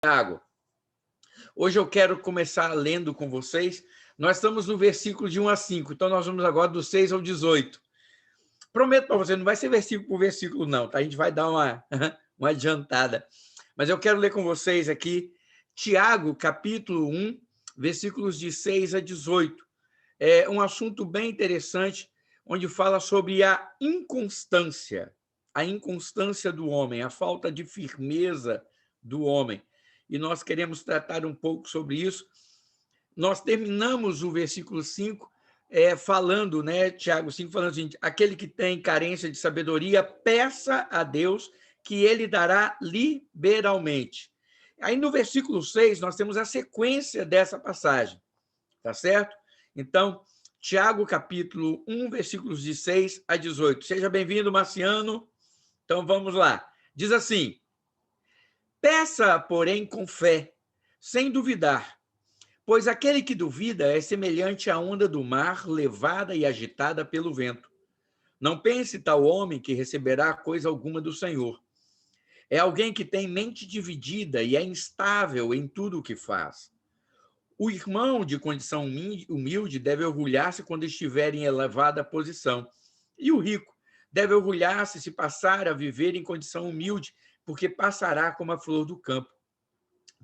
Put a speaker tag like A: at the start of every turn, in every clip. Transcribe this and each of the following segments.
A: Tiago. Hoje eu quero começar lendo com vocês. Nós estamos no versículo de 1 a 5, então nós vamos agora do 6 ao 18. Prometo para você, não vai ser versículo por versículo, não, tá? A gente vai dar uma adiantada. Mas eu quero ler com vocês aqui Tiago, capítulo 1, versículos de 6 a 18. É um assunto bem interessante, onde fala sobre a inconstância do homem, a falta de firmeza do homem. E nós queremos tratar um pouco sobre isso. Nós terminamos o versículo 5 falando, né, Tiago 5, falando assim, aquele que tem carência de sabedoria, peça a Deus que ele dará liberalmente. Aí no versículo 6, nós temos a sequência dessa passagem, tá certo? Então, Tiago, capítulo 1, versículos de 6 a 18. Seja bem-vindo, Marciano. Então, vamos lá. Diz assim: peça, porém, com fé, sem duvidar, pois aquele que duvida é semelhante à onda do mar, levada e agitada pelo vento. Não pense tal homem que receberá coisa alguma do Senhor. É alguém que tem mente dividida e é instável em tudo o que faz. O irmão de condição humilde deve orgulhar-se quando estiver em elevada posição. E o rico deve orgulhar-se se passar a viver em condição humilde, porque passará como a flor do campo.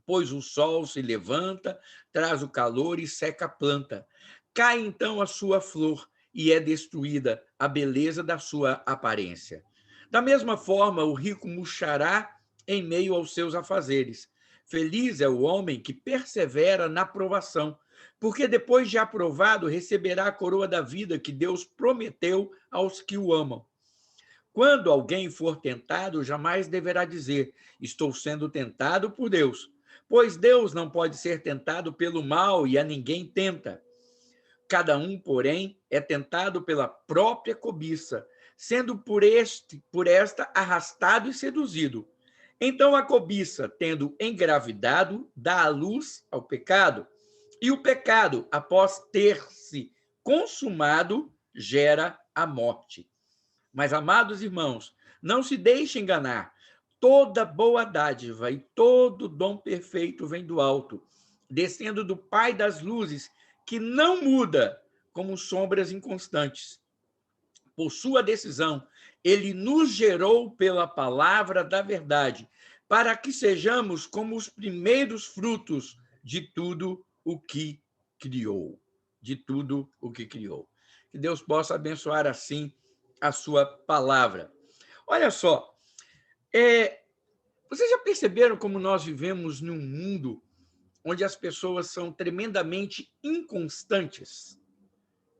A: Pois o sol se levanta, traz o calor e seca a planta. Cai então a sua flor e é destruída a beleza da sua aparência. Da mesma forma, o rico murchará em meio aos seus afazeres. Feliz é o homem que persevera na provação, porque depois de aprovado receberá a coroa da vida que Deus prometeu aos que o amam. Quando alguém for tentado, jamais deverá dizer: estou sendo tentado por Deus, pois Deus não pode ser tentado pelo mal e a ninguém tenta. Cada um, porém, é tentado pela própria cobiça, sendo por esta arrastado e seduzido. Então a cobiça, tendo engravidado, dá à luz ao pecado, e o pecado, após ter se consumado, gera a morte. Mas, amados irmãos, não se deixe enganar. Toda boa dádiva e todo dom perfeito vem do alto, descendo do Pai das luzes, que não muda como sombras inconstantes. Por sua decisão, ele nos gerou pela palavra da verdade, para que sejamos como os primeiros frutos de tudo o que criou. De tudo o que criou. Que Deus possa abençoar assim a sua palavra. Olha só, vocês já perceberam como nós vivemos num mundo onde as pessoas são tremendamente inconstantes?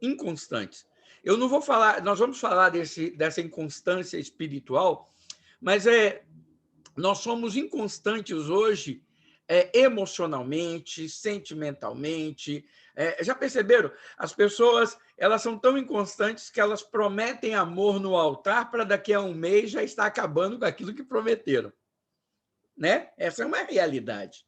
A: Inconstantes. Eu não vou falar, nós vamos falar dessa inconstância espiritual, mas nós somos inconstantes hoje emocionalmente, sentimentalmente. Já perceberam? As pessoas elas são tão inconstantes que elas prometem amor no altar para daqui a um mês já estar acabando com aquilo que prometeram. Né? Essa é uma realidade.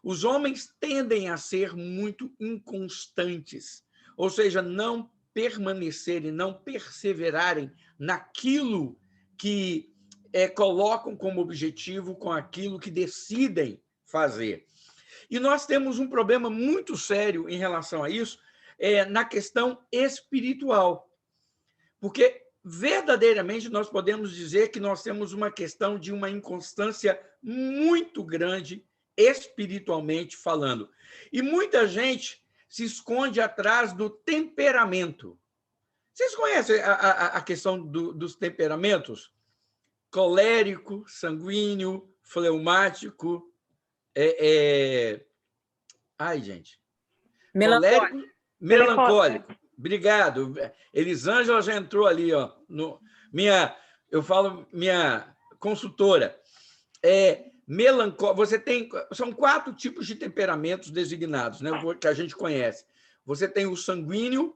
A: Os homens tendem a ser muito inconstantes, ou seja, não permanecerem, não perseverarem naquilo que colocam como objetivo, com aquilo que decidem fazer. E nós temos um problema muito sério em relação a isso, na questão espiritual, porque verdadeiramente nós podemos dizer que nós temos uma questão de uma inconstância muito grande espiritualmente falando. E muita gente se esconde atrás do temperamento. Vocês conhecem a questão dos temperamentos? Colérico, sanguíneo, fleumático, ai, gente. Colérico, melancólico. Obrigado. Elisângela já entrou ali, ó, eu falo minha consultora. Melancólico. São 4 tipos de temperamentos designados, né, que a gente conhece. Você tem o sanguíneo,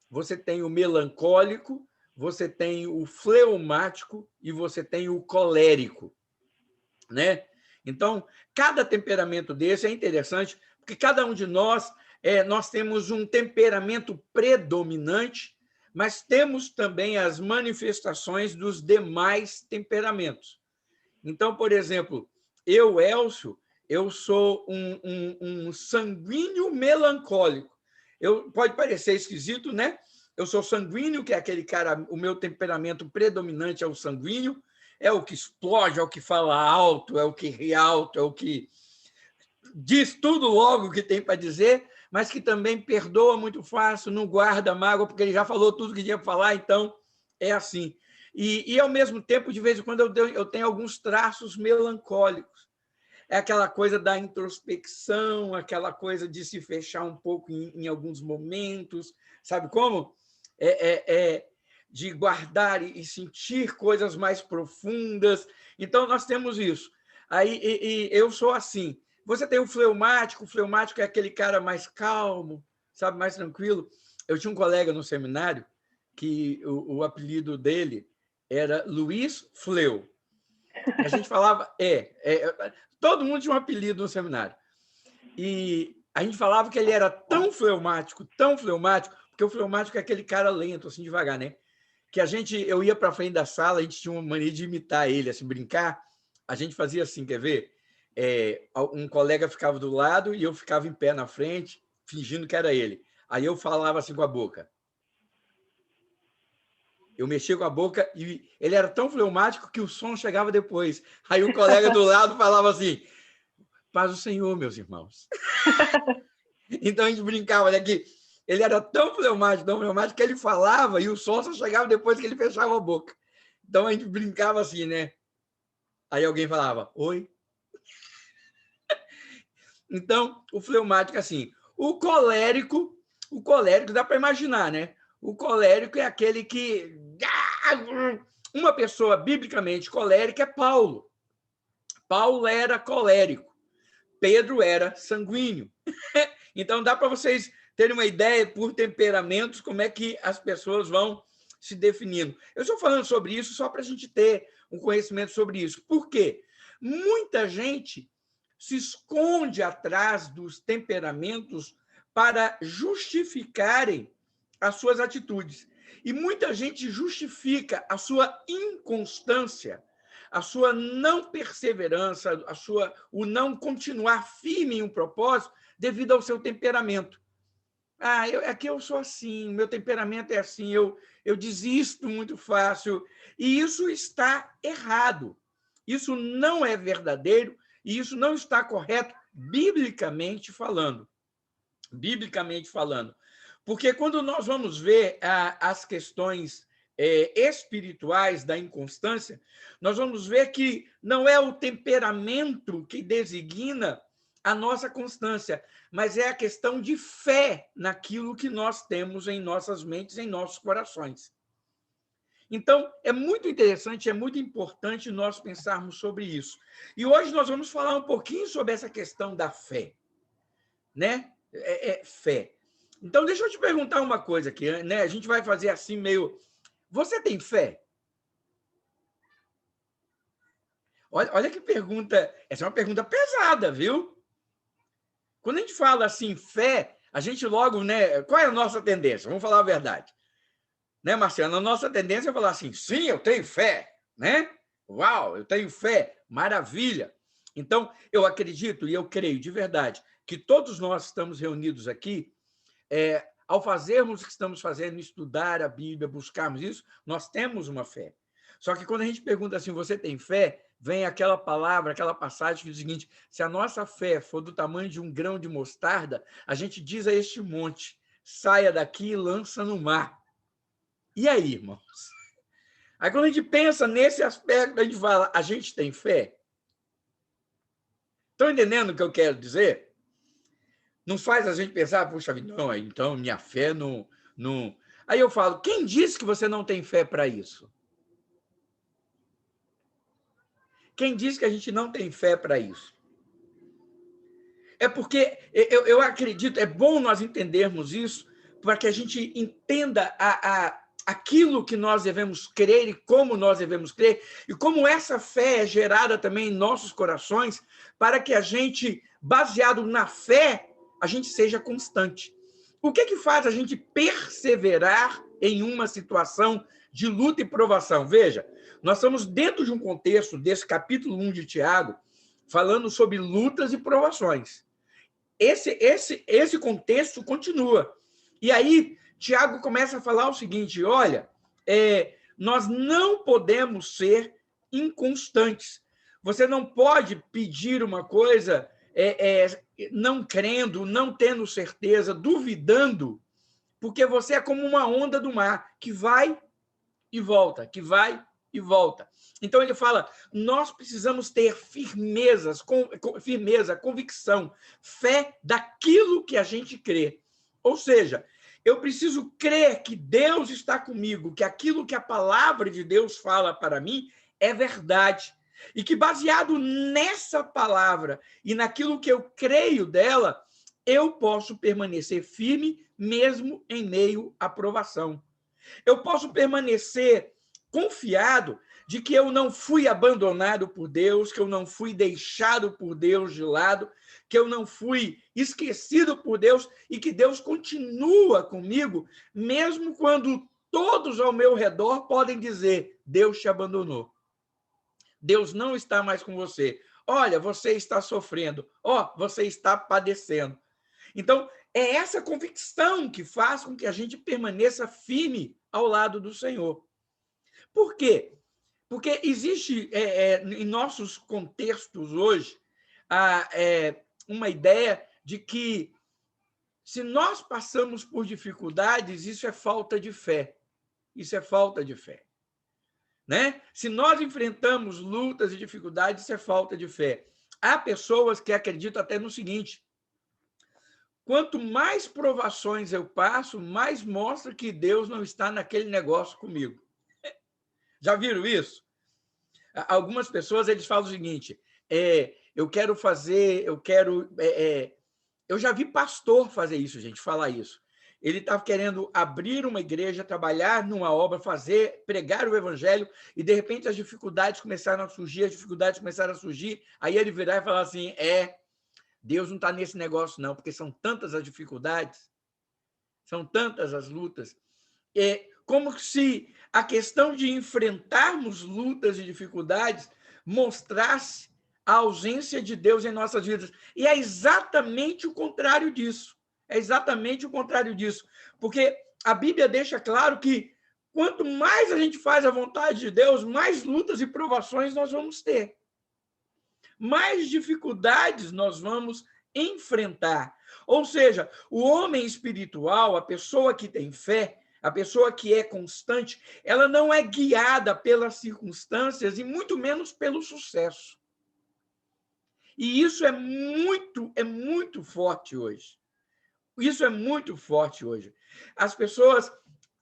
A: você tem o melancólico, você tem o fleumático e você tem o colérico, né? Então, cada temperamento desse é interessante, porque cada um de nós temos um temperamento predominante, mas temos também as manifestações dos demais temperamentos. Então, por exemplo, eu, Elcio, eu sou um sanguíneo melancólico. Pode parecer esquisito, né? Eu sou sanguíneo, que é aquele cara, o meu temperamento predominante é o sanguíneo, é o que explode, é o que fala alto, é o que ri alto, é o que diz tudo logo o que tem para dizer, mas que também perdoa muito fácil, não guarda mágoa, porque ele já falou tudo que tinha para falar, então é assim. E, ao mesmo tempo, de vez em quando, eu tenho alguns traços melancólicos. É aquela coisa da introspecção, aquela coisa de se fechar um pouco em alguns momentos, sabe como? De guardar e sentir coisas mais profundas. Então, nós temos isso. Aí, eu sou assim. Você tem o fleumático é aquele cara mais calmo, sabe, mais tranquilo. Eu tinha um colega no seminário que o apelido dele era Luiz Fleu. A gente falava, todo mundo tinha um apelido no seminário. E a gente falava que ele era tão fleumático, porque o fleumático é aquele cara lento, assim, devagar, né? Que eu ia para frente da sala, a gente tinha uma mania de imitar ele, assim, brincar. A gente fazia assim, quer ver? Um colega ficava do lado e eu ficava em pé na frente, fingindo que era ele. Aí eu falava assim com a boca. Eu mexia com a boca e ele era tão fleumático que o som chegava depois. Aí o colega do lado falava assim: paz do Senhor, meus irmãos. Então a gente brincava, né, que ele era tão fleumático, que ele falava e o som só chegava depois que ele fechava a boca. Então a gente brincava assim, né? Aí alguém falava: oi. Então, o fleumático, assim. O colérico dá para imaginar, né? O colérico é aquele que... Uma pessoa biblicamente colérica é Paulo. Paulo era colérico. Pedro era sanguíneo. Então, dá para vocês terem uma ideia, por temperamentos, como é que as pessoas vão se definindo. Eu estou falando sobre isso só para a gente ter um conhecimento sobre isso. Por quê? Muita gente se esconde atrás dos temperamentos para justificarem as suas atitudes. E muita gente justifica a sua inconstância, a sua não perseverança, o não continuar firme em um propósito devido ao seu temperamento. Aqui eu sou assim, meu temperamento é assim, eu desisto muito fácil. E isso está errado. Isso não é verdadeiro e isso não está correto, biblicamente falando. Biblicamente falando. Porque quando nós vamos ver as questões espirituais da inconstância, nós vamos ver que não é o temperamento que designa a nossa constância, mas é a questão de fé naquilo que nós temos em nossas mentes, em nossos corações. Então, é muito interessante, é muito importante nós pensarmos sobre isso. E hoje nós vamos falar um pouquinho sobre essa questão da fé, né? Fé. Então, deixa eu te perguntar uma coisa aqui, né? A gente vai fazer assim meio... Você tem fé? Olha que pergunta... Essa é uma pergunta pesada, viu? Quando a gente fala assim, fé, a gente logo, né? Qual é a nossa tendência? Vamos falar a verdade. Né, Marciano? A nossa tendência é falar assim, sim, eu tenho fé, né? Uau, eu tenho fé, maravilha. Então, eu acredito e eu creio de verdade que todos nós estamos reunidos aqui, ao fazermos o que estamos fazendo, estudar a Bíblia, buscarmos isso, nós temos uma fé. Só que quando a gente pergunta assim, você tem fé? Vem aquela palavra, aquela passagem que diz o seguinte, se a nossa fé for do tamanho de um grão de mostarda, a gente diz a este monte, saia daqui e lança no mar. E aí, irmãos? Aí quando a gente pensa nesse aspecto, a gente fala, a gente tem fé? Estão entendendo o que eu quero dizer? Não faz a gente pensar, puxa vida, não, então minha fé não... Aí eu falo, quem disse que você não tem fé para isso? Quem disse que a gente não tem fé para isso? É porque eu acredito, é bom nós entendermos isso, para que a gente entenda aquilo que nós devemos crer e como nós devemos crer, e como essa fé é gerada também em nossos corações, para que a gente, baseado na fé, a gente seja constante. O que faz a gente perseverar em uma situação de luta e provação? Veja, nós estamos dentro de um contexto desse capítulo 1 de Tiago, falando sobre lutas e provações. Esse contexto continua. E aí, Tiago começa a falar o seguinte: olha, nós não podemos ser inconstantes. Você não pode pedir uma coisa não crendo, não tendo certeza, duvidando, porque você é como uma onda do mar que vai e volta, que vai e volta. Então ele fala: nós precisamos ter firmeza, convicção, fé daquilo que a gente crê. Ou seja, eu preciso crer que Deus está comigo, que aquilo que a palavra de Deus fala para mim é verdade. E que, baseado nessa palavra e naquilo que eu creio dela, eu posso permanecer firme mesmo em meio à provação. Eu posso permanecer confiado de que eu não fui abandonado por Deus, que eu não fui deixado por Deus de lado, que eu não fui esquecido por Deus e que Deus continua comigo, mesmo quando todos ao meu redor podem dizer: Deus te abandonou. Deus não está mais com você. Olha, você está sofrendo. Você está padecendo. Então, é essa convicção que faz com que a gente permaneça firme ao lado do Senhor. Por quê? Porque existe em nossos contextos hoje uma ideia de que, se nós passamos por dificuldades, isso é falta de fé. Isso é falta de fé. Né? Se nós enfrentamos lutas e dificuldades, isso é falta de fé. Há pessoas que acreditam até no seguinte: quanto mais provações eu passo, mais mostra que Deus não está naquele negócio comigo. Já viram isso? Algumas pessoas eles falam o seguinte: eu quero fazer, eu já vi pastor fazer isso, gente, falar isso. Ele estava querendo abrir uma igreja, trabalhar numa obra, pregar o evangelho, e de repente as dificuldades começaram a surgir, aí ele virar e falar assim: Deus não está nesse negócio não, porque são tantas as dificuldades, são tantas as lutas. Como se a questão de enfrentarmos lutas e dificuldades mostrasse a ausência de Deus em nossas vidas. E é exatamente o contrário disso. É exatamente o contrário disso. Porque a Bíblia deixa claro que quanto mais a gente faz a vontade de Deus, mais lutas e provações nós vamos ter. Mais dificuldades nós vamos enfrentar. Ou seja, o homem espiritual, a pessoa que tem fé, a pessoa que é constante, ela não é guiada pelas circunstâncias e muito menos pelo sucesso. E isso é muito forte hoje. Isso é muito forte hoje. As pessoas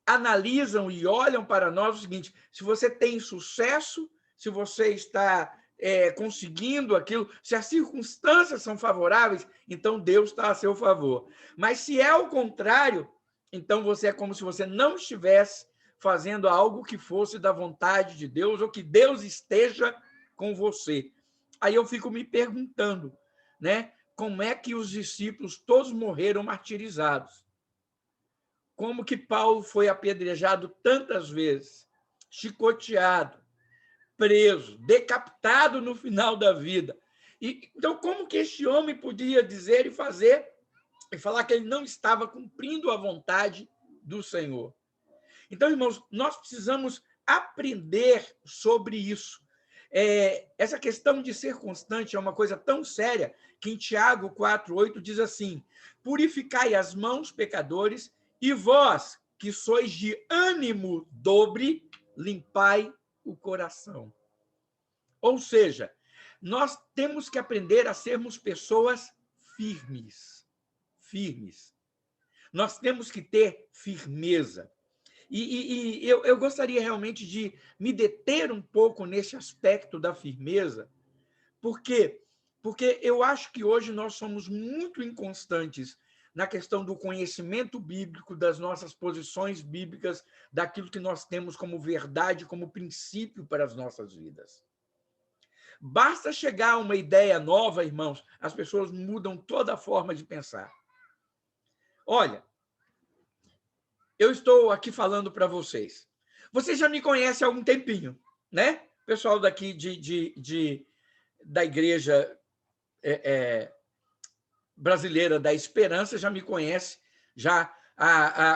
A: analisam e olham para nós o seguinte: se você tem sucesso, se você está conseguindo aquilo, se as circunstâncias são favoráveis, então Deus está a seu favor. Mas se é o contrário, então você é como se você não estivesse fazendo algo que fosse da vontade de Deus ou que Deus esteja com você. Aí eu fico me perguntando, né? Como é que os discípulos todos morreram martirizados? Como que Paulo foi apedrejado tantas vezes, chicoteado, preso, decapitado no final da vida? Então, como que este homem podia dizer e fazer e falar que ele não estava cumprindo a vontade do Senhor? Então, irmãos, nós precisamos aprender sobre isso. Essa questão de ser constante é uma coisa tão séria que em Tiago 4,8 diz assim: purificai as mãos, pecadores, e vós, que sois de ânimo dobre, limpai o coração. Ou seja, nós temos que aprender a sermos pessoas firmes. Firmes. Nós temos que ter firmeza. E eu gostaria realmente de me deter um pouco nesse aspecto da firmeza. Por quê? Porque eu acho que hoje nós somos muito inconstantes na questão do conhecimento bíblico, das nossas posições bíblicas, daquilo que nós temos como verdade, como princípio para as nossas vidas. Basta chegar a uma ideia nova, irmãos, as pessoas mudam toda a forma de pensar. Olha, eu estou aqui falando para vocês. Vocês já me conhecem há algum tempinho, né? Pessoal daqui da Igreja Brasileira da Esperança já me conhece, já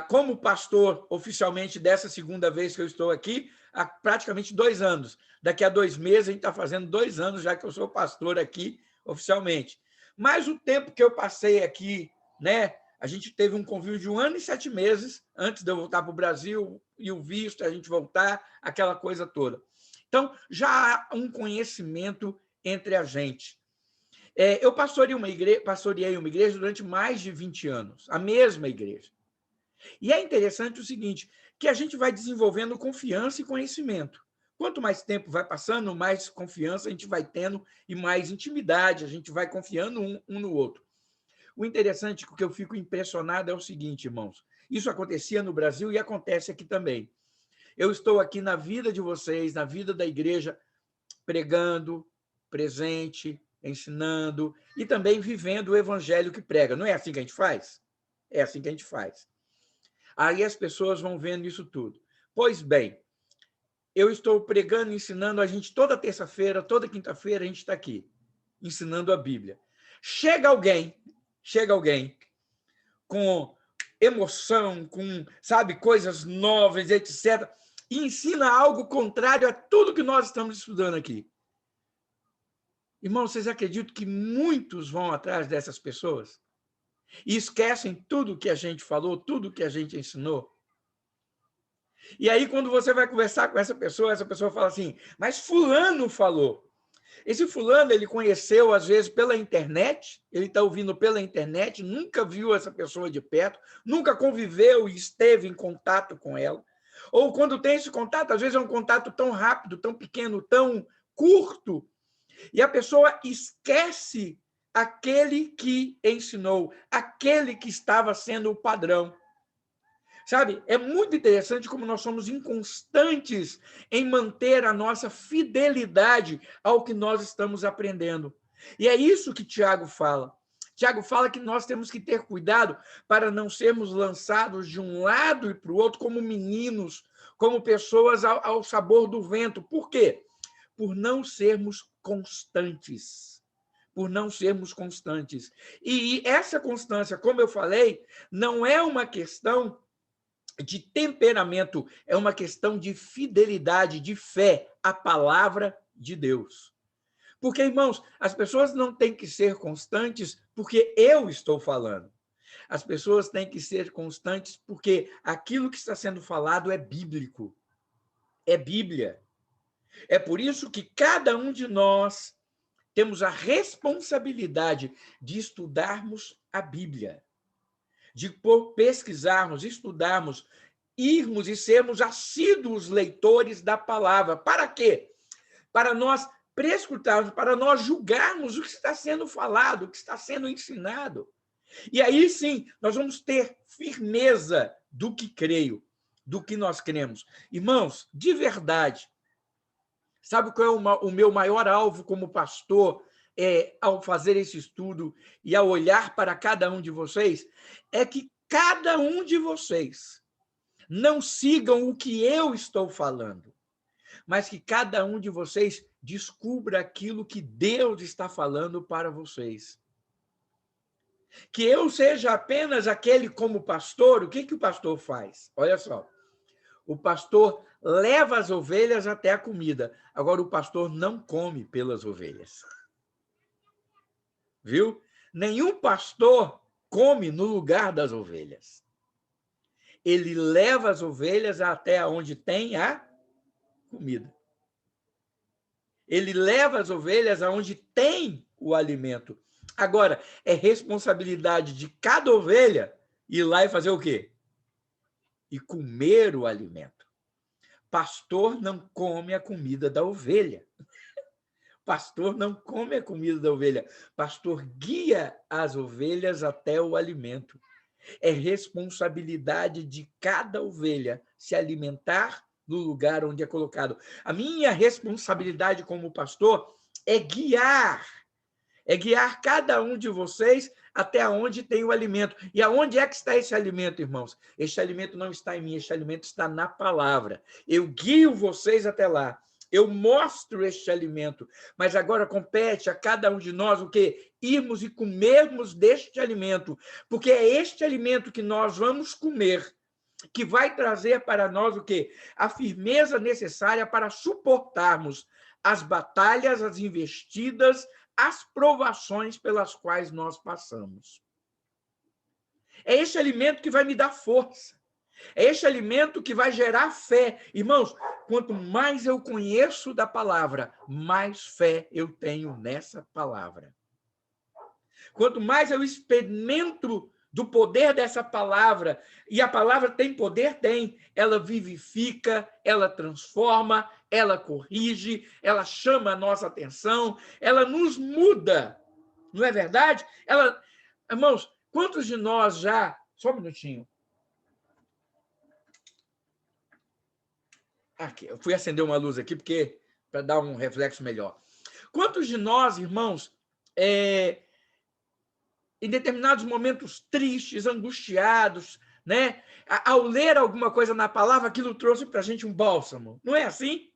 A: como pastor oficialmente dessa segunda vez que eu estou aqui, há praticamente 2 anos. Daqui a 2 meses, a gente está fazendo 2 anos já que eu sou pastor aqui oficialmente. Mas o tempo que eu passei aqui, né, a gente teve um convívio de 1 ano e 7 meses antes de eu voltar para o Brasil e o visto, a gente voltar, aquela coisa toda. Então, já há um conhecimento entre a gente. Eu pastoreei uma igreja durante mais de 20 anos, a mesma igreja. E é interessante o seguinte, que a gente vai desenvolvendo confiança e conhecimento. Quanto mais tempo vai passando, mais confiança a gente vai tendo e mais intimidade, a gente vai confiando um no outro. O interessante, que eu fico impressionado é o seguinte, irmãos, isso acontecia no Brasil e acontece aqui também. Eu estou aqui na vida de vocês, na vida da igreja, pregando, presente, ensinando e também vivendo o evangelho que prega. Não é assim que a gente faz? É assim que a gente faz. Aí as pessoas vão vendo isso tudo. Pois bem, eu estou pregando, ensinando, a gente toda terça-feira, toda quinta-feira, a gente está aqui, ensinando a Bíblia. Chega alguém com emoção, com, sabe, coisas novas, etc., e ensina algo contrário a tudo que nós estamos estudando aqui. Irmãos, vocês acreditam que muitos vão atrás dessas pessoas? E esquecem tudo que a gente falou, tudo que a gente ensinou? E aí, quando você vai conversar com essa pessoa fala assim, mas fulano falou. Esse fulano, ele conheceu, às vezes, pela internet, ele está ouvindo pela internet, nunca viu essa pessoa de perto, nunca conviveu e esteve em contato com ela. Ou quando tem esse contato, às vezes é um contato tão rápido, tão pequeno, tão curto, e a pessoa esquece aquele que ensinou, aquele que estava sendo o padrão. Sabe, é muito interessante como nós somos inconstantes em manter a nossa fidelidade ao que nós estamos aprendendo. E é isso que Tiago fala. Tiago fala que nós temos que ter cuidado para não sermos lançados de um lado e para o outro como meninos, como pessoas ao sabor do vento. Por quê? Por não sermos constantes. Por não sermos constantes. E essa constância, como eu falei, não é uma questão de temperamento, é uma questão de fidelidade, de fé à palavra de Deus. Porque, irmãos, as pessoas não têm que ser constantes porque eu estou falando. As pessoas têm que ser constantes porque aquilo que está sendo falado é bíblico, é Bíblia. É por isso que cada um de nós temos a responsabilidade de estudarmos a Bíblia, de pesquisarmos, estudarmos, irmos e sermos assíduos leitores da palavra. Para quê? Para nós prescrutarmos, para nós julgarmos o que está sendo falado, o que está sendo ensinado. E aí sim, nós vamos ter firmeza do que creio, do que nós cremos. Irmãos, de verdade, sabe qual é o meu maior alvo como pastor ao fazer esse estudo e ao olhar para cada um de vocês? É que cada um de vocês não sigam o que eu estou falando, mas que cada um de vocês descubra aquilo que Deus está falando para vocês. Que eu seja apenas aquele como pastor, o que o pastor faz? Olha só, o pastor leva as ovelhas até a comida. Agora, o pastor não come pelas ovelhas. Viu? Nenhum pastor come no lugar das ovelhas. Ele leva as ovelhas até onde tem a comida. Ele leva as ovelhas aonde tem o alimento. Agora, é responsabilidade de cada ovelha ir lá e fazer o quê? E comer o alimento. Pastor não come a comida da ovelha. Pastor não come a comida da ovelha. Pastor guia as ovelhas até o alimento. É responsabilidade de cada ovelha se alimentar no lugar onde é colocado. A minha responsabilidade como pastor é guiar cada um de vocês até onde tem o alimento. E aonde é que está esse alimento, irmãos? Este alimento não está em mim, este alimento está na palavra. Eu guio vocês até lá. Eu mostro este alimento, mas agora compete a cada um de nós o quê? Irmos e comermos deste alimento, porque é este alimento que nós vamos comer que vai trazer para nós o quê? A firmeza necessária para suportarmos as batalhas, as investidas, as provações pelas quais nós passamos. É este alimento que vai me dar força. É este alimento que vai gerar fé. Irmãos, quanto mais eu conheço da palavra, mais fé eu tenho nessa palavra. Quanto mais eu experimento do poder dessa palavra, e a palavra tem poder? Tem. Ela vivifica, ela transforma, ela corrige, ela chama a nossa atenção, ela nos muda. Não é verdade? Irmãos, quantos de nós já... Só um minutinho. Aqui, eu fui acender uma luz aqui porque para dar um reflexo melhor. Quantos de nós, irmãos, em determinados momentos tristes, angustiados, né? Ao ler alguma coisa na palavra, aquilo trouxe para a gente um bálsamo. Não é assim?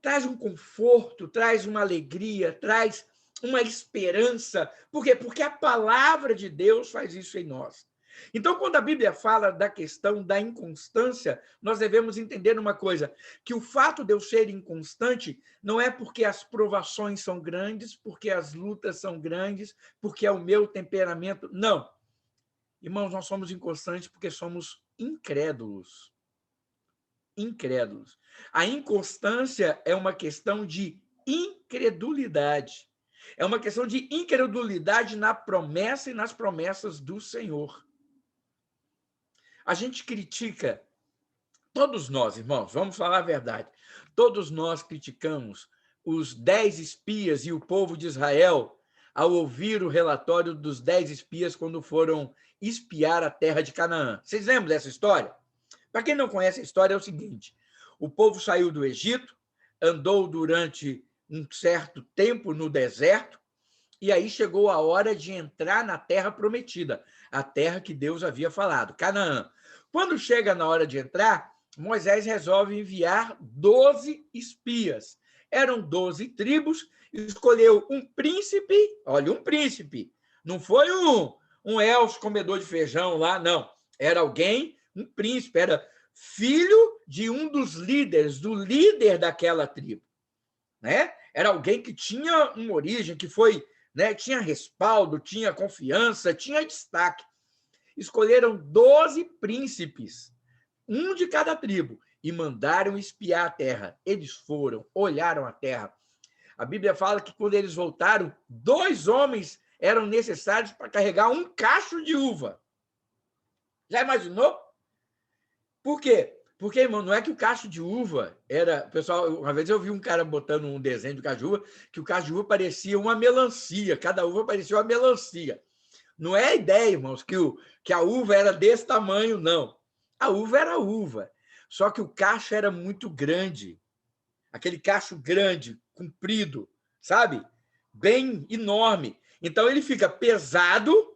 A: Traz um conforto, traz uma alegria, traz uma esperança. Por quê? Porque a palavra de Deus faz isso em nós. Então, quando a Bíblia fala da questão da inconstância, nós devemos entender uma coisa, que o fato de eu ser inconstante não é porque as provações são grandes, porque as lutas são grandes, porque é o meu temperamento. Não. Irmãos, nós somos inconstantes porque somos incrédulos. Incrédulos. A inconstância é uma questão de incredulidade. É uma questão de incredulidade na promessa e nas promessas do Senhor. A gente critica, todos nós, irmãos, vamos falar a verdade, todos nós criticamos os 10 espias e o povo de Israel ao ouvir o relatório dos 10 espias quando foram espiar a terra de Canaã. Vocês lembram dessa história? Para quem não conhece a história, é o seguinte, o povo saiu do Egito, andou durante um certo tempo no deserto, e aí chegou a hora de entrar na terra prometida, a terra que Deus havia falado, Canaã. Quando chega na hora de entrar, Moisés resolve enviar 12 espias. Eram 12 tribos, escolheu um príncipe, olha, um príncipe. Não foi um elfo comedor de feijão lá, não. Era alguém, um príncipe, era filho de um dos líderes, do líder daquela tribo. Né? Era alguém que tinha uma origem, que foi... Né? Tinha respaldo, tinha confiança, tinha destaque. Escolheram 12 príncipes, um de cada tribo, e mandaram espiar a terra. Eles foram, olharam a terra. A Bíblia fala que quando eles voltaram, 2 homens eram necessários para carregar um cacho de uva. Já imaginou? Por quê? Porque, irmão, não é que o cacho de uva era... Pessoal, uma vez eu vi um cara botando um desenho de cacho de uva, que o cacho de uva parecia uma melancia, cada uva parecia uma melancia. Não é a ideia, irmãos, que a uva era desse tamanho, não. A uva era uva, só que o cacho era muito grande. Aquele cacho grande, comprido, sabe? Bem enorme. Então, ele fica pesado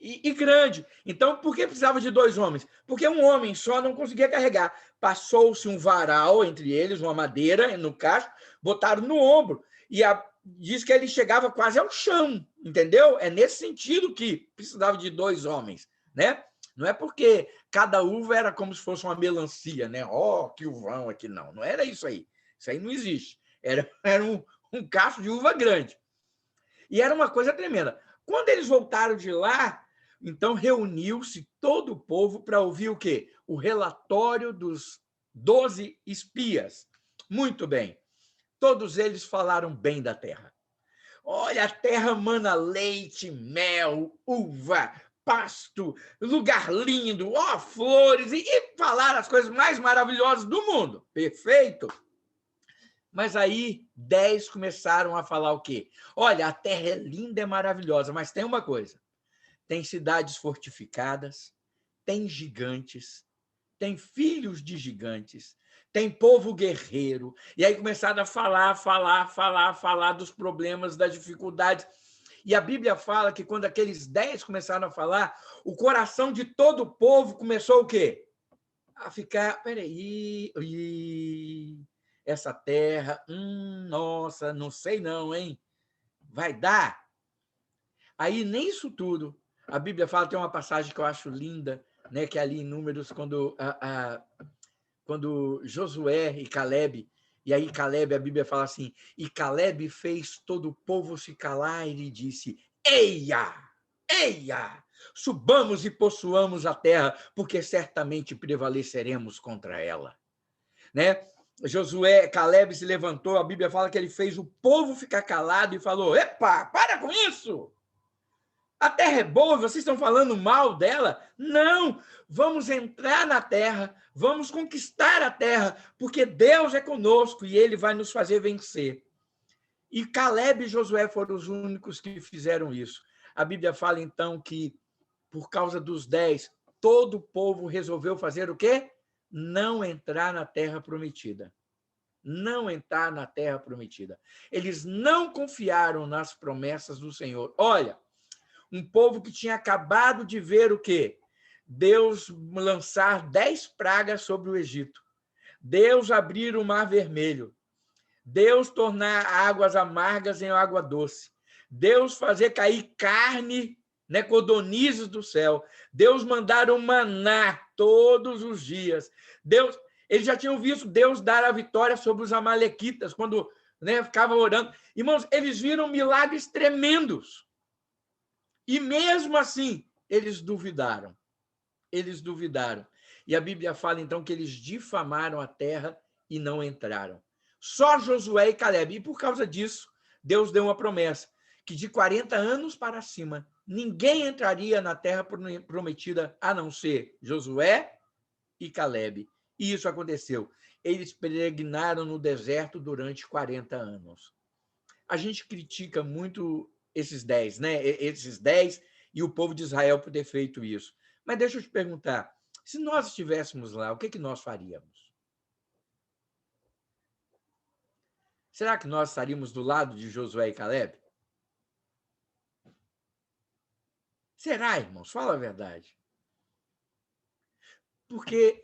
A: e grande. Então, por que precisava de 2 homens? Porque um homem só não conseguia carregar. Passou-se um varal entre eles, uma madeira no cacho, botaram no ombro. E diz que ele chegava quase ao chão, entendeu? É nesse sentido que precisava de 2 homens, né? Não é porque cada uva era como se fosse uma melancia, né? Ó, que uvão aqui, não. Não era isso aí. Isso aí não existe. Era um cacho de uva grande. E era uma coisa tremenda. Quando eles voltaram de lá, então reuniu-se todo o povo para ouvir o quê? O relatório dos 12 espias. Muito bem. Todos eles falaram bem da terra. Olha, a terra mana leite, mel, uva, pasto, lugar lindo, ó, flores, e falaram as coisas mais maravilhosas do mundo. Perfeito? Mas aí 10 começaram a falar o quê? Olha, a terra é linda, é maravilhosa, mas tem uma coisa. Tem cidades fortificadas, tem gigantes, tem filhos de gigantes, tem povo guerreiro. E aí começaram a falar dos problemas, das dificuldades. E a Bíblia fala que quando aqueles 10 começaram a falar, o coração de todo o povo começou o quê? A ficar, peraí, essa terra. Nossa, não sei não, hein? Vai dar? Aí, nem isso tudo. A Bíblia fala, tem uma passagem que eu acho linda, né, que é ali em Números, quando Josué e Caleb, e aí Caleb, a Bíblia fala assim, e Caleb fez todo o povo se calar e lhe disse, eia, eia, subamos e possuamos a terra, porque certamente prevaleceremos contra ela. Né? Josué, Caleb se levantou, a Bíblia fala que ele fez o povo ficar calado e falou, epa, para com isso! A terra é boa, vocês estão falando mal dela? Não! Vamos entrar na terra, vamos conquistar a terra, porque Deus é conosco e ele vai nos fazer vencer. E Caleb e Josué foram os únicos que fizeram isso. A Bíblia fala, então, que por causa dos 10, todo o povo resolveu fazer o quê? Não entrar na terra prometida. Não entrar na terra prometida. Eles não confiaram nas promessas do Senhor. Olha, um povo que tinha acabado de ver o quê? Deus lançar 10 pragas sobre o Egito. Deus abrir o Mar Vermelho. Deus tornar águas amargas em água doce. Deus fazer cair carne, né, codornizes do céu. Deus mandar o maná todos os dias. Eles já tinham visto Deus dar a vitória sobre os amalequitas, quando, né, ficava orando. Irmãos, eles viram milagres tremendos. E mesmo assim, eles duvidaram. Eles duvidaram. E a Bíblia fala, então, que eles difamaram a terra e não entraram. Só Josué e Caleb. E por causa disso, Deus deu uma promessa, que de 40 anos para cima, ninguém entraria na terra prometida, a não ser Josué e Caleb. E isso aconteceu. Eles peregrinaram no deserto durante 40 anos. A gente critica muito esses 10, né? Esses 10 e o povo de Israel por ter feito isso. Mas deixa eu te perguntar, se nós estivéssemos lá, o que nós faríamos? Será que nós estaríamos do lado de Josué e Caleb? Será, irmãos? Fala a verdade. Por que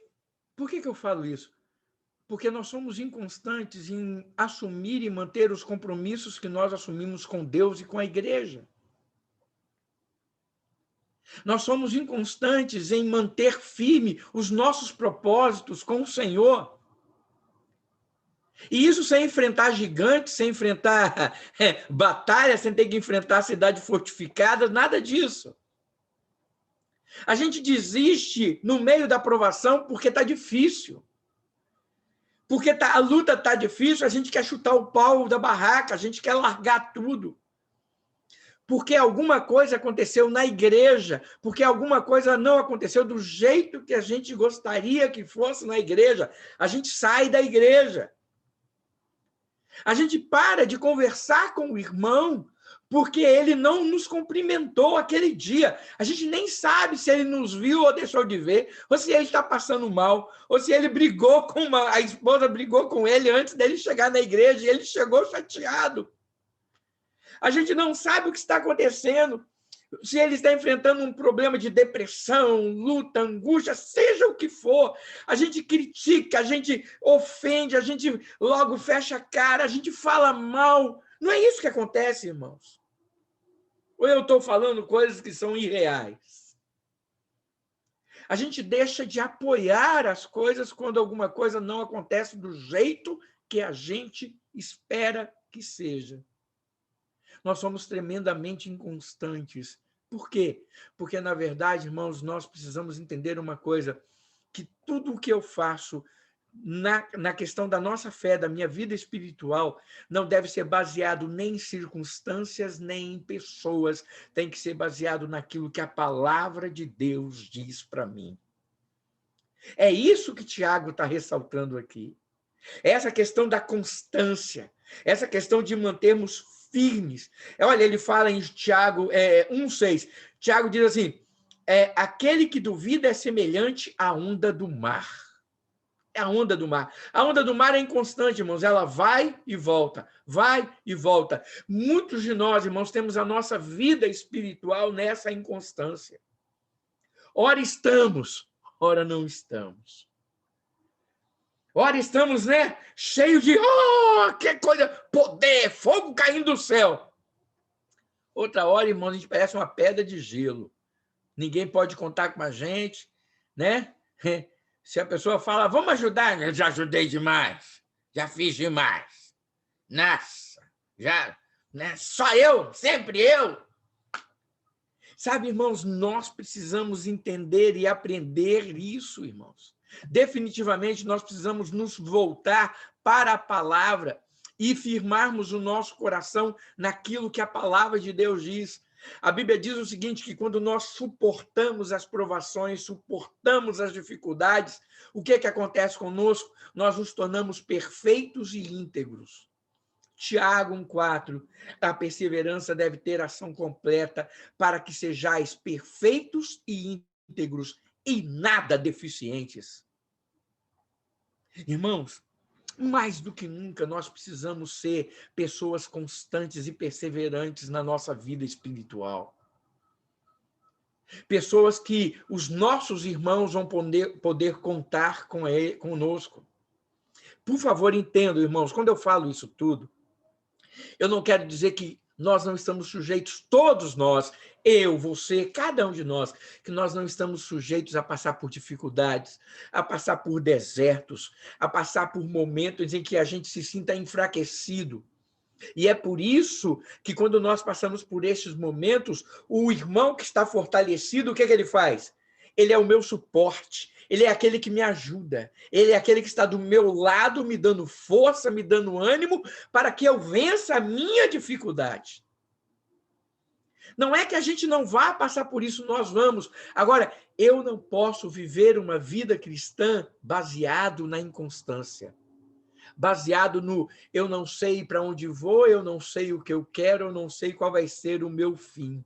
A: eu falo isso? Porque nós somos inconstantes em assumir e manter os compromissos que nós assumimos com Deus e com a igreja. Nós somos inconstantes em manter firme os nossos propósitos com o Senhor. E isso sem enfrentar gigantes, sem enfrentar batalhas, sem ter que enfrentar cidades fortificadas, nada disso. A gente desiste no meio da provação porque está difícil. Porque a luta está difícil, a gente quer chutar o pau da barraca, a gente quer largar tudo. Porque alguma coisa aconteceu na igreja, porque alguma coisa não aconteceu do jeito que a gente gostaria que fosse na igreja, a gente sai da igreja. A gente para de conversar com o irmão porque ele não nos cumprimentou aquele dia. A gente nem sabe se ele nos viu ou deixou de ver, ou se ele está passando mal, ou se ele brigou com a esposa brigou com ele antes dele chegar na igreja e ele chegou chateado. A gente não sabe o que está acontecendo, se ele está enfrentando um problema de depressão, luta, angústia, seja o que for. A gente critica, a gente ofende, a gente logo fecha a cara, a gente fala mal. Não é isso que acontece, irmãos? Ou eu estou falando coisas que são irreais? A gente deixa de apoiar as coisas quando alguma coisa não acontece do jeito que a gente espera que seja. Nós somos tremendamente inconstantes. Por quê? Porque, na verdade, irmãos, nós precisamos entender uma coisa, que tudo o que eu faço na questão da nossa fé, da minha vida espiritual, não deve ser baseado nem em circunstâncias, nem em pessoas, tem que ser baseado naquilo que a palavra de Deus diz para mim. É isso que Tiago está ressaltando aqui. Essa questão da constância, essa questão de mantermos firmes. Olha, ele fala em Tiago 1,6. Tiago diz assim, aquele que duvida é semelhante à onda do mar. É a onda do mar. A onda do mar é inconstante, irmãos. Ela vai e volta, vai e volta. Muitos de nós, irmãos, temos a nossa vida espiritual nessa inconstância. Ora estamos, ora não estamos. Ora, estamos, né, cheio de, oh, que coisa, poder, fogo caindo do céu. Outra hora, irmãos, a gente parece uma pedra de gelo. Ninguém pode contar com a gente, né? Se a pessoa fala, vamos ajudar, eu já ajudei demais, já fiz demais. Nossa, já, né? Só eu, sempre eu. Sabe, irmãos, nós precisamos entender e aprender isso, irmãos. Definitivamente, nós precisamos nos voltar para a palavra e firmarmos o nosso coração naquilo que a palavra de Deus diz. A Bíblia diz o seguinte, que quando nós suportamos as provações, suportamos as dificuldades, o que acontece conosco? Nós nos tornamos perfeitos e íntegros. Tiago 1,4, a perseverança deve ter ação completa para que sejais perfeitos e íntegros e nada deficientes. Irmãos, mais do que nunca, nós precisamos ser pessoas constantes e perseverantes na nossa vida espiritual. Pessoas que os nossos irmãos vão poder contar conosco. Por favor, entendam, irmãos, quando eu falo isso tudo, eu não quero dizer que nós não estamos sujeitos, todos nós, eu, você, cada um de nós, que nós não estamos sujeitos a passar por dificuldades, a passar por desertos, a passar por momentos em que a gente se sinta enfraquecido. E é por isso que quando nós passamos por estes momentos, o irmão que está fortalecido, o que ele faz? Ele é o meu suporte, ele é aquele que me ajuda, ele é aquele que está do meu lado, me dando força, me dando ânimo, para que eu vença a minha dificuldade. Não é que a gente não vá passar por isso, nós vamos. Agora, eu não posso viver uma vida cristã baseado na inconstância. Baseado no eu não sei para onde vou, eu não sei o que eu quero, eu não sei qual vai ser o meu fim.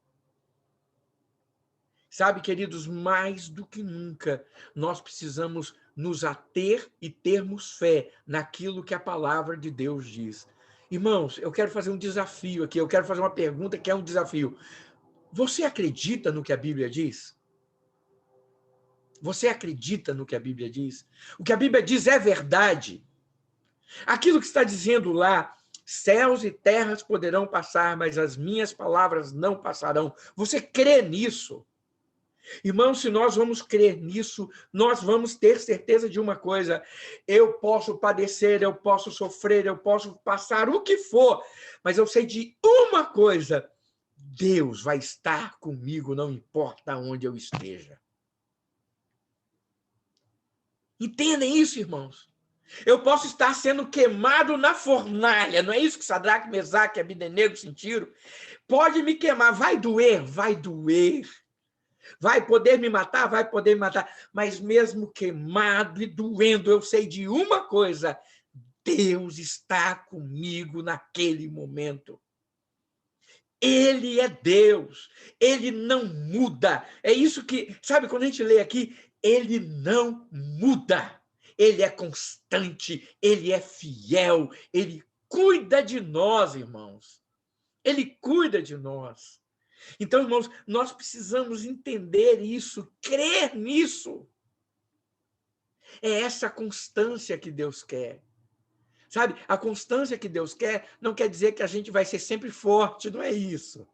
A: Sabe, queridos, mais do que nunca, nós precisamos nos ater e termos fé naquilo que a palavra de Deus diz. Irmãos, eu quero fazer um desafio aqui, eu quero fazer uma pergunta que é um desafio. Você acredita no que a Bíblia diz? Você acredita no que a Bíblia diz? O que a Bíblia diz é verdade. Aquilo que está dizendo lá, céus e terras poderão passar, mas as minhas palavras não passarão. Você crê nisso? Irmãos, se nós vamos crer nisso, nós vamos ter certeza de uma coisa: eu posso padecer, eu posso sofrer, eu posso passar o que for, mas eu sei de uma coisa: Deus vai estar comigo, não importa onde eu esteja. Entendem isso, irmãos? Eu posso estar sendo queimado na fornalha, não é isso que Sadraque, Mesaque e Abdenego sentiram? Pode me queimar, vai doer, vai doer. Vai poder me matar? Vai poder me matar. Mas mesmo queimado e doendo, eu sei de uma coisa: Deus está comigo naquele momento. Ele é Deus. Ele não muda. É isso que, sabe, quando a gente lê aqui, ele não muda. Ele é constante, ele é fiel, ele cuida de nós, irmãos. Ele cuida de nós. Então, irmãos, nós precisamos entender isso, crer nisso. É essa constância que Deus quer. Sabe, a constância que Deus quer não quer dizer que a gente vai ser sempre forte, não é isso.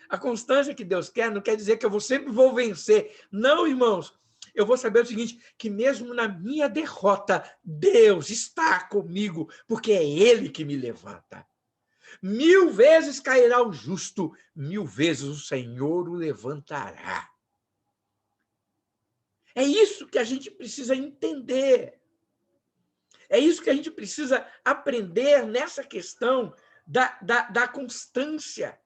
A: A constância que Deus quer não quer dizer que eu sempre vou vencer. Não, irmãos. Eu vou saber o seguinte, que mesmo na minha derrota, Deus está comigo, porque é Ele que me levanta. 1000 vezes cairá o justo, 1000 vezes o Senhor o levantará. É isso que a gente precisa entender. É isso que a gente precisa aprender nessa questão da constância.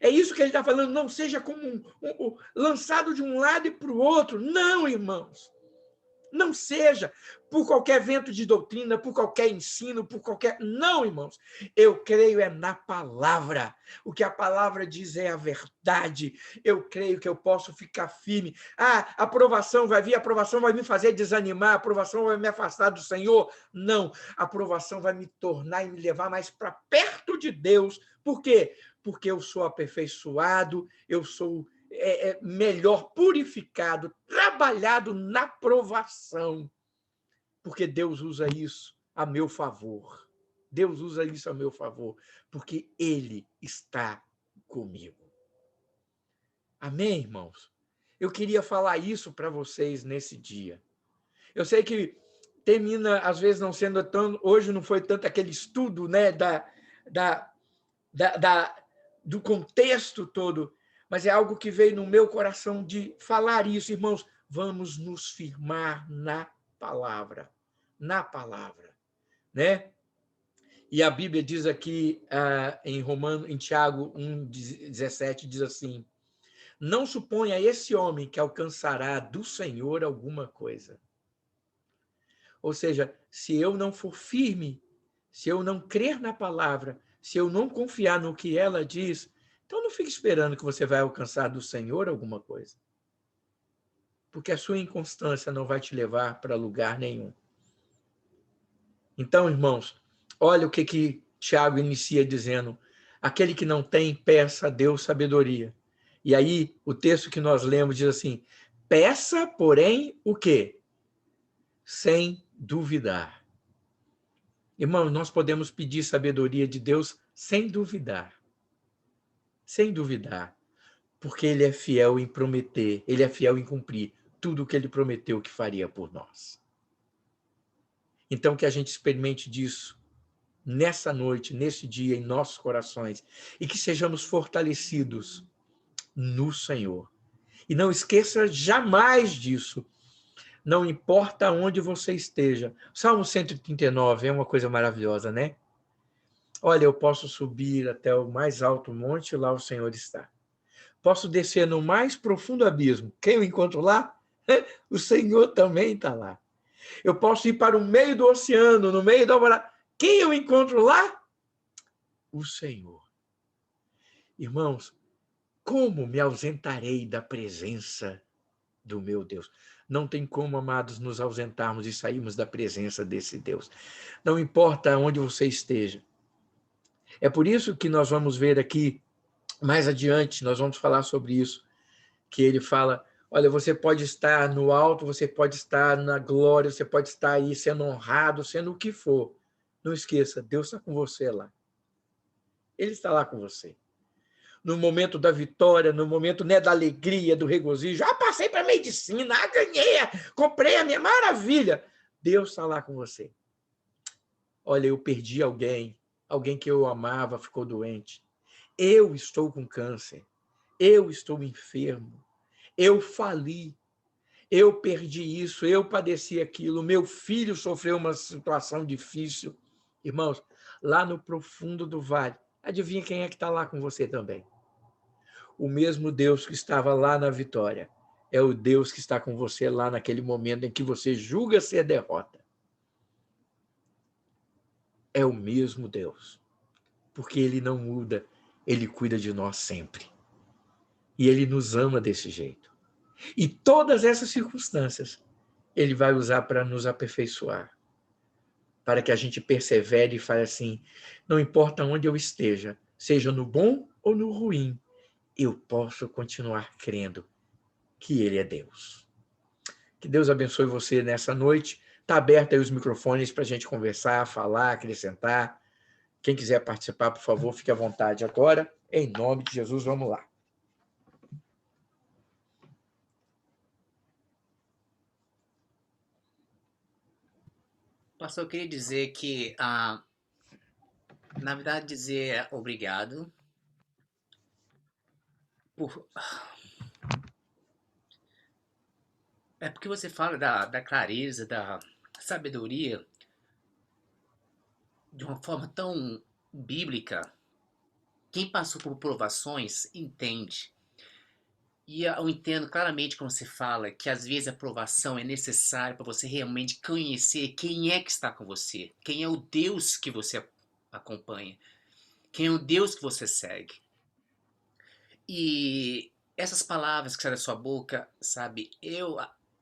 A: É isso que ele está falando, não seja como lançado de um lado e para o outro. Não, irmãos. Não seja por qualquer vento de doutrina, por qualquer ensino, por qualquer... Não, irmãos. Eu creio é na palavra. O que a palavra diz é a verdade. Eu creio que eu posso ficar firme. Ah, a aprovação vai vir, a aprovação vai me fazer desanimar, a aprovação vai me afastar do Senhor. Não, a aprovação vai me tornar e me levar mais para perto de Deus. Por quê? Porque eu sou aperfeiçoado, eu sou... melhor purificado, trabalhado na provação. porque Deus usa isso a meu favor. Deus usa isso a meu favor, porque Ele está comigo. Amém, irmãos? Eu queria falar isso para vocês nesse dia. Eu sei que termina, às vezes, não sendo tão... Hoje não foi tanto aquele estudo, né, da, do contexto todo, mas é algo que veio no meu coração de falar isso. Irmãos, vamos nos firmar na palavra. Na palavra, né? E a Bíblia diz aqui, em Tiago 1,17, diz assim: não suponha esse homem que alcançará do Senhor alguma coisa. Ou seja, se eu não for firme, se eu não crer na palavra, se eu não confiar no que ela diz, então não fique esperando que você vai alcançar do Senhor alguma coisa. Porque a sua inconstância não vai te levar para lugar nenhum. Então, irmãos, olha o que Tiago inicia dizendo: aquele que não tem, peça a Deus sabedoria. E aí, o texto que nós lemos diz assim: peça, porém, o quê? Sem duvidar. Irmãos, nós podemos pedir sabedoria de Deus sem duvidar. Sem duvidar. Porque Ele é fiel em prometer, Ele é fiel em cumprir tudo o que Ele prometeu que faria por nós. Então, que a gente experimente disso nessa noite, nesse dia, em nossos corações, e que sejamos fortalecidos no Senhor. E não esqueça jamais disso. Não importa onde você esteja. Salmo 139 é uma coisa maravilhosa, né? Olha, eu posso subir até o mais alto monte, lá o Senhor está. Posso descer no mais profundo abismo. Quem eu encontro lá? O Senhor também está lá. Eu posso ir para o meio do oceano, no meio da alvorada. Quem eu encontro lá? O Senhor. Irmãos, como me ausentarei da presença do meu Deus? Não tem como, amados, nos ausentarmos e sairmos da presença desse Deus. Não importa onde você esteja. É por isso que nós vamos ver aqui, mais adiante, nós vamos falar sobre isso, que ele fala: olha, você pode estar no alto, você pode estar na glória, você pode estar aí sendo honrado, sendo o que for. Não esqueça, Deus está com você lá. Ele está lá com você. No momento da vitória, no momento, né, da alegria, do regozijo. Passei para a medicina, ganhei, comprei a minha maravilha. Deus está lá com você. Olha, eu perdi alguém que eu amava ficou doente. Eu estou com câncer. Eu estou enfermo. Eu fali. Eu perdi isso, eu padeci aquilo. Meu filho sofreu uma situação difícil. Irmãos, lá no profundo do vale, adivinha quem é que está lá com você também? O mesmo Deus que estava lá na vitória é o Deus que está com você lá naquele momento em que você julga ser derrota. É o mesmo Deus, porque Ele não muda, Ele cuida de nós sempre. E Ele nos ama desse jeito. E todas essas circunstâncias Ele vai usar para nos aperfeiçoar, para que a gente persevere e fale assim: não importa onde eu esteja, seja no bom ou no ruim, eu posso continuar crendo que Ele é Deus. Que Deus abençoe você nessa noite. Está aberto aí os microfones para a gente conversar, falar, acrescentar. Quem quiser participar, por favor, fique à vontade agora. Em nome de Jesus, vamos lá.
B: Pastor, eu queria dizer que, na verdade, dizer obrigado por... É porque você fala da clareza, da sabedoria de uma forma tão bíblica. Quem passou por provações entende. E eu entendo claramente quando você fala que às vezes a provação é necessária para você realmente conhecer quem é que está com você, quem é o Deus que você acompanha, quem é o Deus que você segue. E essas palavras que saem da sua boca, sabe, eu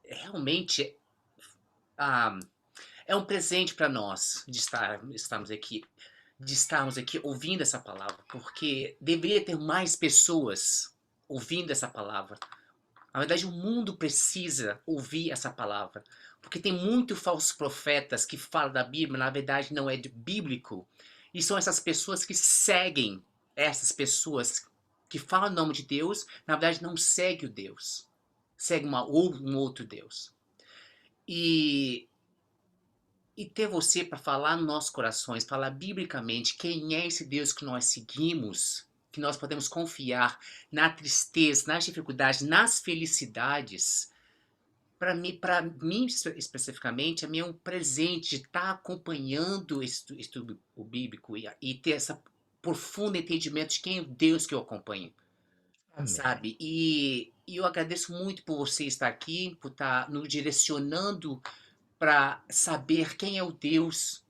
B: realmente ah, é um presente para nós de estarmos aqui ouvindo essa palavra, porque deveria ter mais pessoas ouvindo essa palavra, Na verdade, o mundo precisa ouvir essa palavra. Porque tem muitos falsos profetas que falam da Bíblia, na verdade não é bíblico. E são essas pessoas que seguem essas pessoas que falam o nome de Deus, na verdade não seguem o Deus. Seguem um outro Deus. E, e ter você para falar nos nossos corações, falar biblicamente quem é esse Deus que nós seguimos, que nós podemos confiar na tristeza, nas dificuldades, nas felicidades. Para mim especificamente, é um presente de estar acompanhando estudo bíblico e ter esse profundo entendimento de quem é o Deus que eu acompanho,
A: Amém.
B: sabe? E eu agradeço muito por você estar aqui, por estar nos direcionando para saber quem é o Deus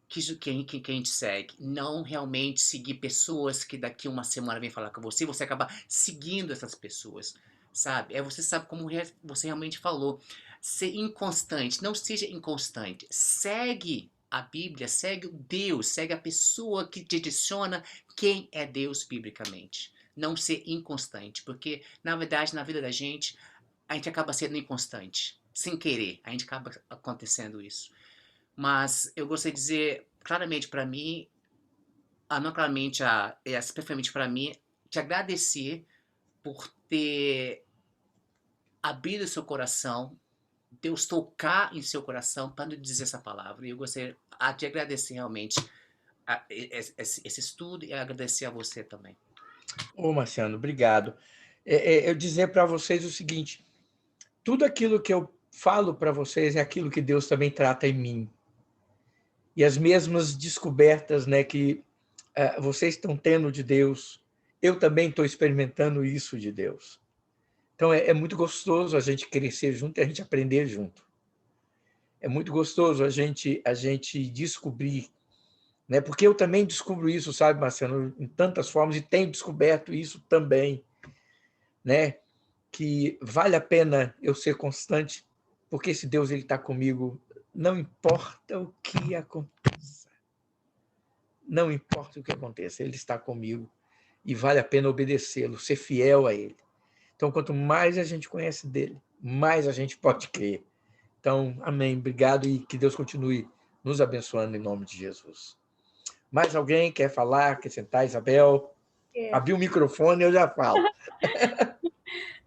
B: que a gente segue. Não realmente seguir pessoas que daqui uma semana vem falar com você, você acaba seguindo essas pessoas, sabe? Você sabe como você realmente falou. Ser inconstante, não seja inconstante. Segue a Bíblia, segue o Deus, segue a pessoa que te direciona quem é Deus biblicamente. Não ser inconstante, porque na verdade na vida da gente a gente acaba sendo inconstante, sem querer, a gente acaba acontecendo isso. Mas eu gostaria de dizer claramente para mim, não claramente, especificamente para mim, te agradecer por ter abrido seu coração, Deus tocar em seu coração para nos dizer essa palavra. E eu gostaria de agradecer realmente esse estudo e agradecer a você também.
A: Ô, Marciano, obrigado. Eu dizer para vocês o seguinte: tudo aquilo que eu falo para vocês é aquilo que Deus também trata em mim. E as mesmas descobertas, né, que vocês estão tendo de Deus, eu também estou experimentando isso de Deus. Então é muito gostoso a gente crescer junto e a gente aprender junto. É muito gostoso a gente descobrir, né? Porque eu também descubro isso, sabe, Marcelo, em tantas formas e tenho descoberto isso também, né? Que vale a pena eu ser constante, porque esse Deus ele está comigo, não importa o que aconteça. Não importa o que aconteça, ele está comigo e vale a pena obedecê-lo, ser fiel a ele. Então, quanto mais a gente conhece dele, mais a gente pode crer. Então, amém. Obrigado e que Deus continue nos abençoando em nome de Jesus. Mais alguém quer falar, quer sentar, Isabel? Abrir o microfone, eu já falo.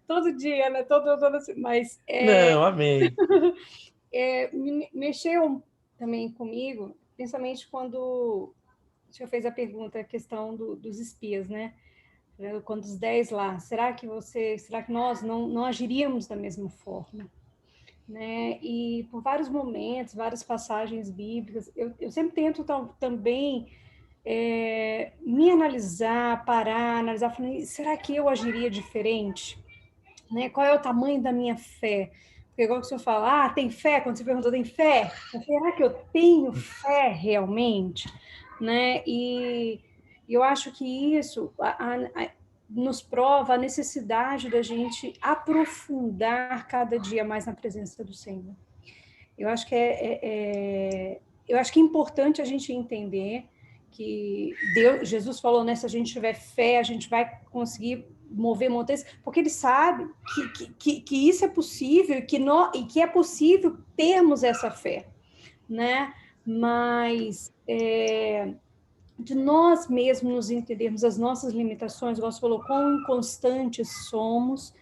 C: Todo dia, né? Mas
A: Não, amém.
C: mexeu também comigo, principalmente quando o senhor fez a pergunta, a questão dos espias, né? Quando os 10 lá, será que nós não agiríamos da mesma forma? Né? E por vários momentos, várias passagens bíblicas, eu sempre tento também me analisar, parar, analisar, falando, será que eu agiria diferente? Né? Qual é o tamanho da minha fé? Porque igual que o senhor fala, tem fé? Quando você perguntou, tem fé? Mas será que eu tenho fé realmente? Né? E eu acho que isso nos prova a necessidade da gente aprofundar cada dia mais na presença do Senhor. Eu acho que eu acho que é importante a gente entender que Jesus falou, né? Se a gente tiver fé, a gente vai conseguir mover montanhas, porque ele sabe que isso é possível e que é possível termos essa fé, né? Mas de nós mesmos nos entendermos as nossas limitações, igual você falou, quão inconstantes somos,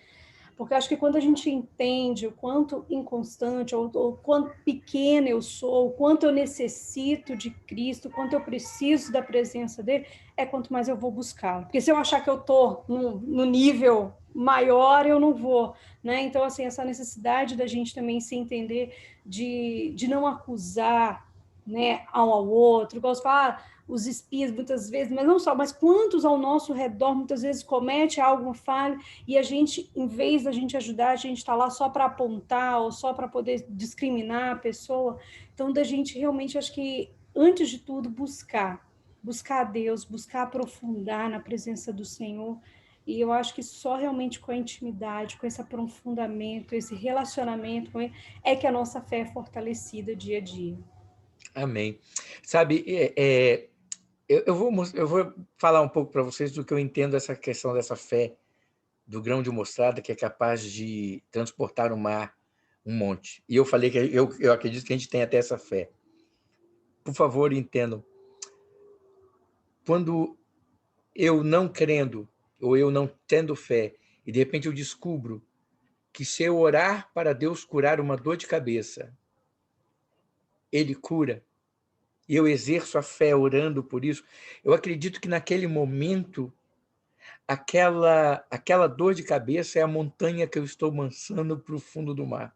C: porque eu acho que quando a gente entende o quanto inconstante ou quanto pequena eu sou, o quanto eu necessito de Cristo, o quanto eu preciso da presença dele, é quanto mais eu vou buscá-lo. Porque se eu achar que eu estou no nível maior, eu não vou, né? Então, assim, essa necessidade da gente também se entender de não acusar, né, um ao outro, igual você fala, os espias muitas vezes, mas não só, mas quantos ao nosso redor muitas vezes comete alguma falha e a gente, em vez da gente ajudar, a gente está lá só para apontar ou só para poder discriminar a pessoa. Então, da gente realmente, acho que, antes de tudo, buscar a Deus, buscar aprofundar na presença do Senhor. E eu acho que só realmente com a intimidade, com esse aprofundamento, esse relacionamento com ele, é que a nossa fé é fortalecida dia a dia.
A: Amém. Sabe, eu vou falar um pouco para vocês do que eu entendo dessa questão dessa fé do grão de mostarda que é capaz de transportar o mar um monte. E eu falei que eu acredito que a gente tem até essa fé. Por favor, entendam. Quando eu não crendo, ou eu não tendo fé, e de repente eu descubro que se eu orar para Deus curar uma dor de cabeça, Ele cura, e eu exerço a fé orando por isso, eu acredito que naquele momento, aquela dor de cabeça é a montanha que eu estou lançando para o fundo do mar.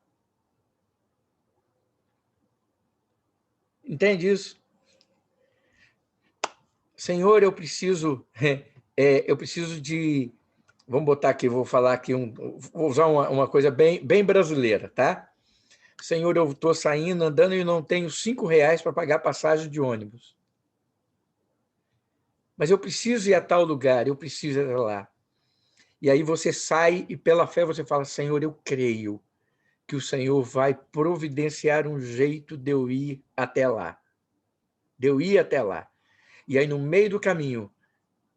A: Entende isso? Senhor, eu preciso de... Vamos botar aqui, vou falar aqui, vou usar uma coisa bem brasileira, tá? Senhor, eu estou saindo, andando e não tenho R$ 5 para pagar passagem de ônibus. Mas eu preciso ir a tal lugar, eu preciso ir lá. E aí você sai e pela fé você fala, Senhor, eu creio que o Senhor vai providenciar um jeito de eu ir até lá. De eu ir até lá. E aí no meio do caminho,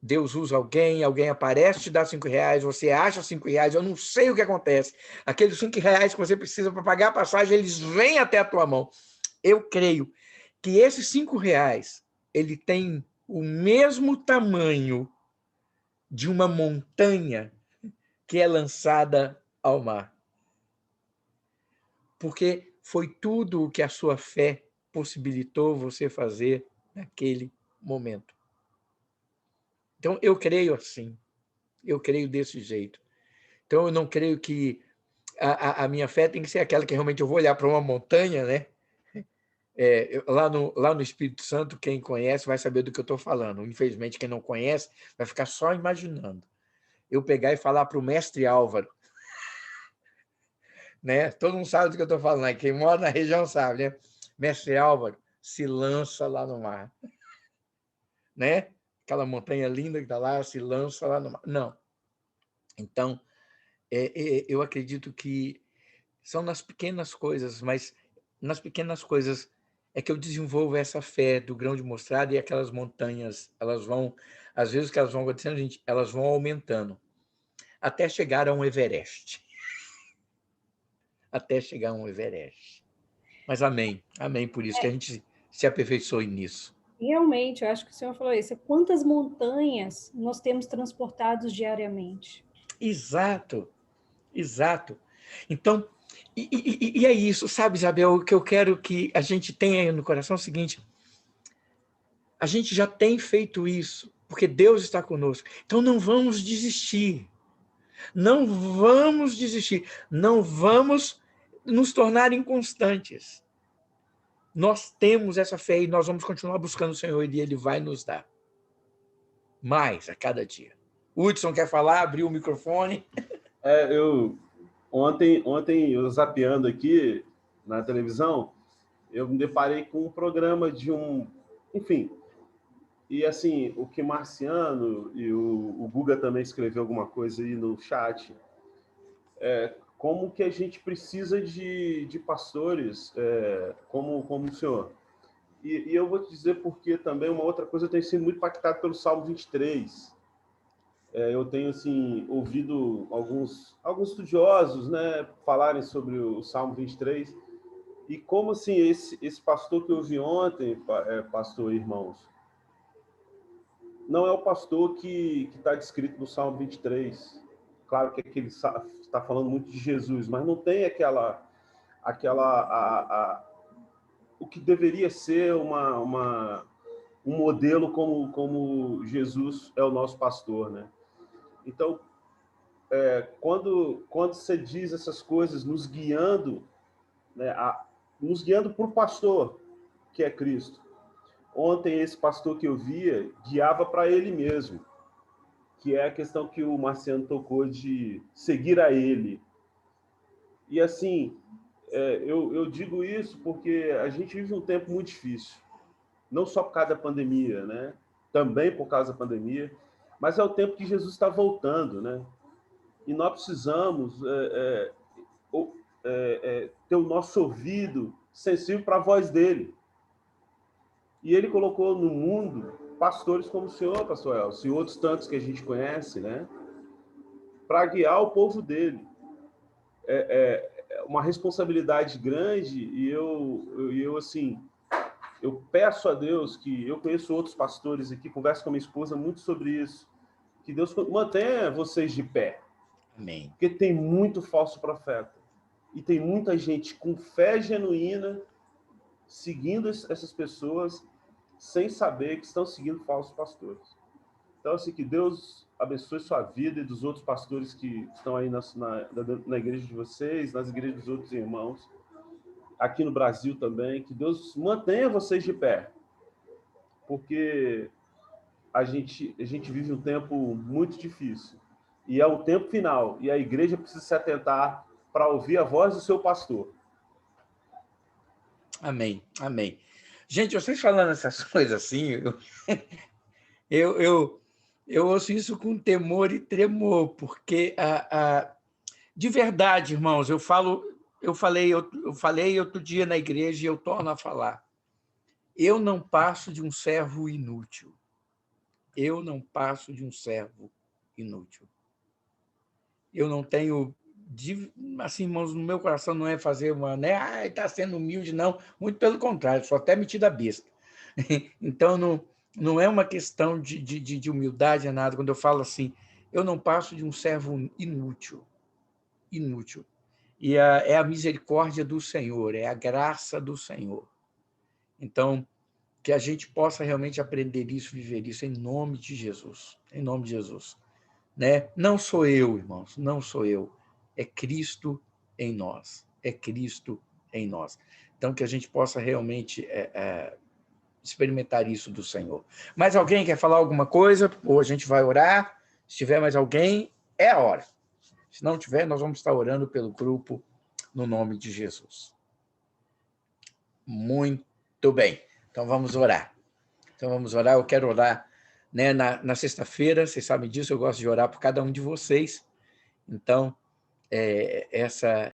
A: Deus usa alguém aparece, te dá R$ 5, você acha R$ 5, eu não sei o que acontece. Aqueles R$ 5 que você precisa para pagar a passagem, eles vêm até a tua mão. Eu creio que esses R$ 5, ele tem o mesmo tamanho de uma montanha que é lançada ao mar. Porque foi tudo o que a sua fé possibilitou você fazer naquele momento. Então, eu creio assim. Eu creio desse jeito. Então, eu não creio que a minha fé tem que ser aquela que realmente eu vou olhar para uma montanha, né? Lá no Espírito Santo, quem conhece vai saber do que eu estou falando. Infelizmente, quem não conhece vai ficar só imaginando. Eu pegar e falar para o mestre Álvaro, né? Todo mundo sabe do que eu estou falando, né? Quem mora na região sabe, né? Mestre Álvaro, se lança lá no mar, né? Aquela montanha linda que está lá, se lança lá no mar. Não. Então, eu acredito que são nas pequenas coisas, mas nas pequenas coisas é que eu desenvolvo essa fé do grão de mostarda e aquelas montanhas, elas vão, às vezes que elas vão acontecendo, gente, elas vão aumentando, até chegar a um Everest. Até chegar a um Everest. Mas amém, amém por isso, que a gente se aperfeiçoe nisso.
C: Realmente, eu acho que o senhor falou isso. Quantas montanhas nós temos transportados diariamente?
A: Exato, exato. Então, e é isso, sabe, Isabel, o que eu quero que a gente tenha aí no coração é o seguinte: a gente já tem feito isso, porque Deus está conosco. Então não vamos desistir. Não vamos desistir. Não vamos nos tornar inconstantes. Nós temos essa fé e nós vamos continuar buscando o Senhor e Ele vai nos dar mais a cada dia. Hudson quer falar? Abriu o microfone.
D: Ontem eu zapeando aqui na televisão, eu me deparei com um programa de enfim, e assim, o que Marciano e o Guga também escreveu alguma coisa aí no chat, como que a gente precisa de pastores como o senhor. E eu vou te dizer porque também uma outra coisa, eu tenho sido muito impactado pelo Salmo 23. Eu tenho assim, ouvido alguns estudiosos, né, falarem sobre o Salmo 23, e como assim, esse pastor que eu vi ontem, pastor irmãos, não é o pastor que está descrito no Salmo 23. Claro que ele está falando muito de Jesus, mas não tem o que deveria ser um modelo como Jesus é o nosso pastor, né? Então, quando você diz essas coisas, nos guiando, né, nos guiando por pastor, que é Cristo. Ontem, esse pastor que eu via, guiava para ele mesmo, que é a questão que o Marciano tocou de seguir a ele. E assim, eu digo isso porque a gente vive um tempo muito difícil, não só por causa da pandemia, né? Também por causa da pandemia, mas é o tempo que Jesus está voltando, né? E nós precisamos ter o nosso ouvido sensível para a voz dele. E ele colocou no mundo pastores como o senhor, pastor Elcio, e outros tantos que a gente conhece, né? para guiar o povo dele. É uma responsabilidade grande, e eu assim, eu peço a Deus que... Eu conheço outros pastores aqui, converso com a minha esposa muito sobre isso, que Deus mantenha vocês de pé.
A: Amém.
D: Porque tem muito falso profeta. E tem muita gente com fé genuína seguindo essas pessoas sem saber que estão seguindo falsos pastores. Então, assim, que Deus abençoe sua vida e dos outros pastores que estão aí na igreja de vocês, nas igrejas dos outros irmãos, aqui no Brasil também, que Deus mantenha vocês de pé, porque a gente vive um tempo muito difícil, e é o tempo final, e a igreja precisa se atentar para ouvir a voz do seu pastor.
A: Amém, amém. Gente, vocês falando essas coisas assim, eu ouço isso com temor e tremor, porque de verdade, irmãos, eu falei outro dia na igreja e eu torno a falar. Eu não passo de um servo inútil. Eu não passo de um servo inútil. Eu não tenho, assim, irmãos, no meu coração não é fazer uma, né? Está sendo humilde, não. Muito pelo contrário, sou até metido a besta. Então, não é uma questão de humildade, é nada. Quando eu falo assim, eu não passo de um servo inútil. Inútil. E é a misericórdia do Senhor, é a graça do Senhor. Então, que a gente possa realmente aprender isso, viver isso, em nome de Jesus. Em nome de Jesus. Né? Não sou eu, irmãos, não sou eu. É Cristo em nós. É Cristo em nós. Então, que a gente possa realmente experimentar isso do Senhor. Mais alguém quer falar alguma coisa? Ou a gente vai orar? Se tiver mais alguém, é a hora. Se não tiver, nós vamos estar orando pelo grupo no nome de Jesus. Muito bem. Então, vamos orar. Eu quero orar, né, na sexta-feira, vocês sabem disso, eu gosto de orar por cada um de vocês. Então, essa